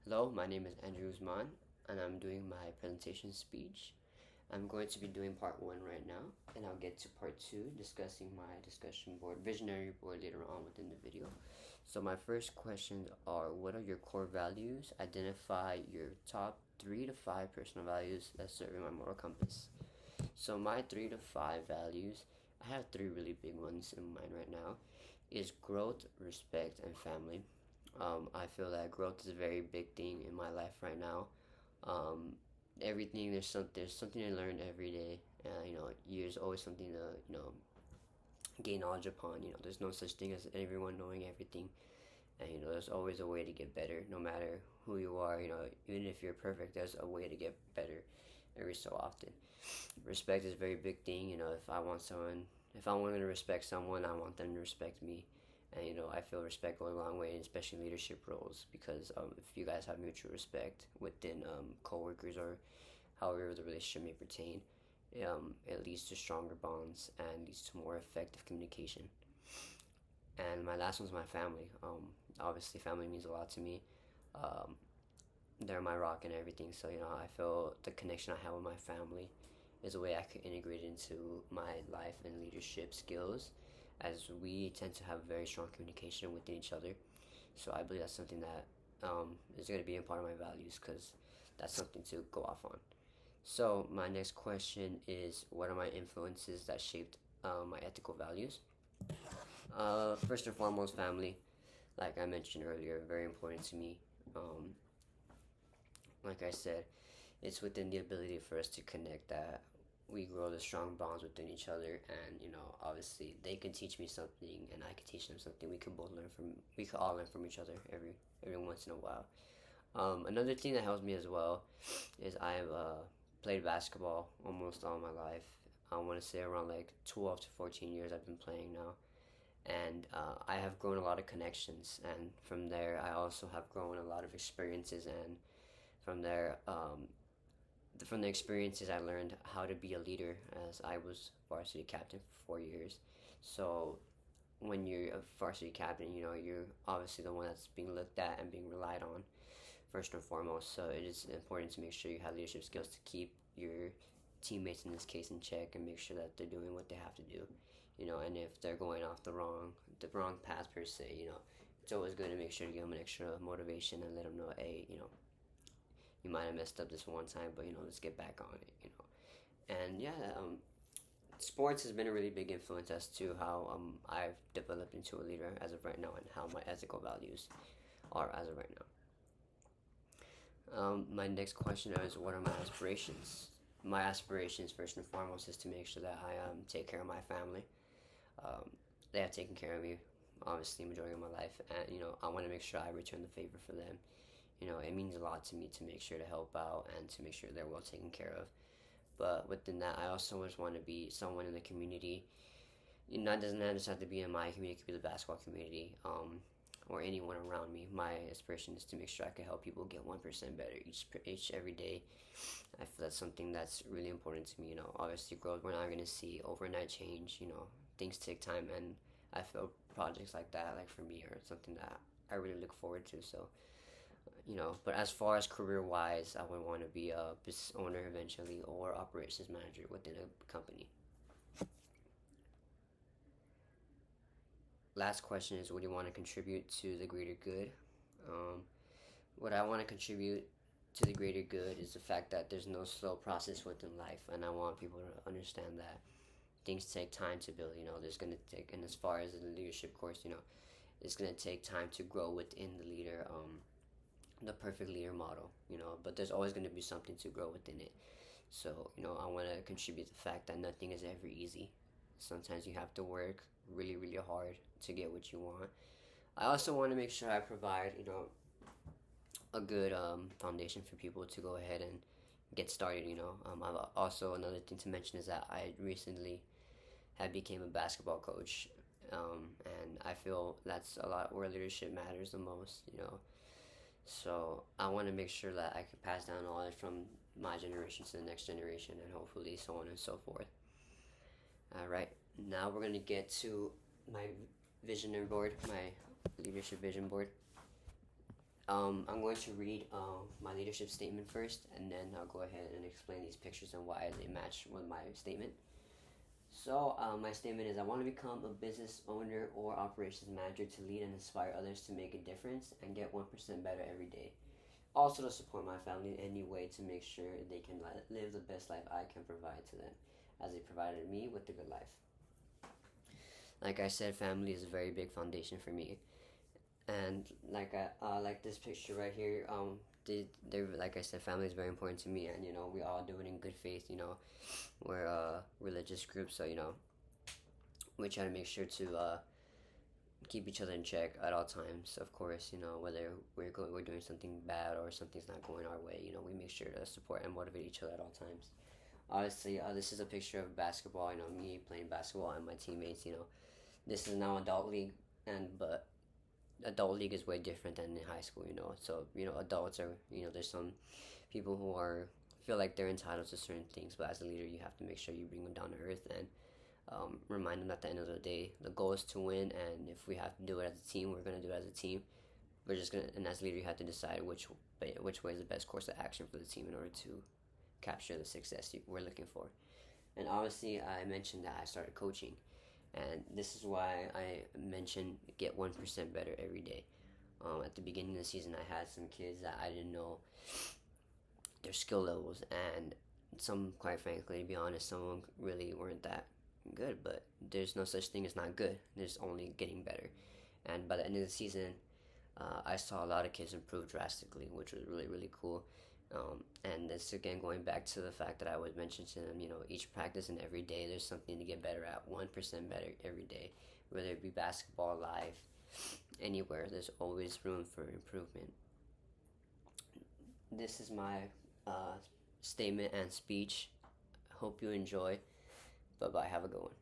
Hello, my name is Andrew Usman, and I'm doing my presentation speech. I'm going to be doing part one right now, and I'll get to part two, discussing my discussion board, visionary board later on within the video. So my first questions are, what are your core values? Identify your top 3 to 5 personal values that serve in my moral compass. So my 3 to 5 values, I have three really big ones in mind right now, is growth, respect, and family. I feel that growth is a very big thing in my life right now. Um, Everything there's something to learn every day. There's always something to gain knowledge upon. There's no such thing as everyone knowing everything, and there's always a way to get better, no matter who you are. Even if you're perfect, there's a way to get better every so often. Respect is a very big thing. If I want to respect someone, I want them to respect me. And I feel respect goes a long way, especially in leadership roles, because if you guys have mutual respect within coworkers or however the relationship may pertain, it leads to stronger bonds and leads to more effective communication. And my last one's my family. Obviously, family means a lot to me. Um, they're my rock and everything. So I feel the connection I have with my family is a way I could integrate into my life and leadership skills, as we tend to have very strong communication with each other. So I believe that's something that is going to be a part of my values, because that's something to go off on. So my next question is, what are my influences that shaped my ethical values? First and foremost, family. Like I mentioned earlier, very important to me. Um, like I said, it's within the ability for us to connect that we grow the strong bonds within each other, and obviously they can teach me something and I can teach them something. We could all learn from each other every once in a while. Another thing that helps me as well is I've played basketball almost all my life. I want to say around like 12 to 14 years I've been playing now, and I have grown a lot of connections, and from there I also have grown a lot of experiences, and from there from the experiences I learned how to be a leader, as I was varsity captain for 4 years. So when you're a varsity captain, you're obviously the one that's being looked at and being relied on first and foremost. So it is important to make sure you have leadership skills to keep your teammates in this case in check and make sure that they're doing what they have to do. And if they're going off the wrong path per se, it's always good to make sure to give them an extra motivation and let them know, hey, you might have messed up this one time, but let's get back on it. And yeah, sports has been a really big influence as to how I've developed into a leader as of right now, and how my ethical values are as of right now. My next question is, what are my aspirations? My aspirations, first and foremost, is to make sure that I take care of my family. Um, they have taken care of me, obviously, majority of my life, and I want to make sure I return the favor for them. It means a lot to me to make sure to help out and to make sure they're well taken care of. But within that, I also just want to be someone in the community. It doesn't just have to be in my community; it could be the basketball community, or anyone around me. My aspiration is to make sure I can help people get 1% better each every day. I feel that's something that's really important to me. Obviously, growth, we're not going to see overnight change. Things take time, and I feel projects like that, like for me, are something that I really look forward to. So but as far as career wise, I would want to be a business owner eventually, or operations manager within a company. Last question is, what do you want to contribute to the greater good? Um, what I want to contribute to the greater good is the fact that there's no slow process within life, and I want people to understand that things take time to build. There's gonna take, and as far as the leadership course, it's gonna take time to grow within the leader. The perfect leader model, but there's always going to be something to grow within it. So, I want to contribute the fact that nothing is ever easy. Sometimes you have to work really, really hard to get what you want. I also want to make sure I provide, a good foundation for people to go ahead and get started. I've also, another thing to mention is that I recently had became a basketball coach, and I feel that's a lot where leadership matters the most. So I want to make sure that I can pass down knowledge from my generation to the next generation, and hopefully so on and so forth. All right, now we're going to get to my visionary board, my leadership vision board. I'm going to read my leadership statement first, and then I'll go ahead and explain these pictures and why they match with my statement. So, my statement is I want to become a business owner or operations manager to lead and inspire others to make a difference and get 1% better every day. Also, to support my family in any way to make sure they can live the best life I can provide to them, as they provided me with a good life. Like I said, family is a very big foundation for me, and like this picture right here. They like I said, family is very important to me, and we all do it in good faith. We're religious group, so we try to make sure to keep each other in check at all times. Of course, whether we're doing something bad or something's not going our way, we make sure to support and motivate each other at all times. Obviously, this is a picture of basketball. Me playing basketball and my teammates. This is now adult league, but adult league is way different than in high school. So adults are there's some people who are feel like they're entitled to certain things, but as a leader, you have to make sure you bring them down to earth and remind them at the end of the day, the goal is to win, and if we have to do it as a team, we're gonna do it as a team. We're just gonna, and as a leader, you have to decide which way is the best course of action for the team in order to capture the success we're looking for. And obviously, I mentioned that I started coaching, and this is why I mentioned get 1% better every day. At the beginning of the season, I had some kids that I didn't know their skill levels, and some, quite frankly, to be honest, some of them really weren't that good, but there's no such thing as not good. There's only getting better. And by the end of the season, I saw a lot of kids improve drastically, which was really, really cool. And this again going back to the fact that I would mention to them, each practice and every day there's something to get better at, 1% better every day, whether it be basketball, life, anywhere. There's always room for improvement. This is my statement and speech. Hope you enjoy. Bye bye. Have a good one.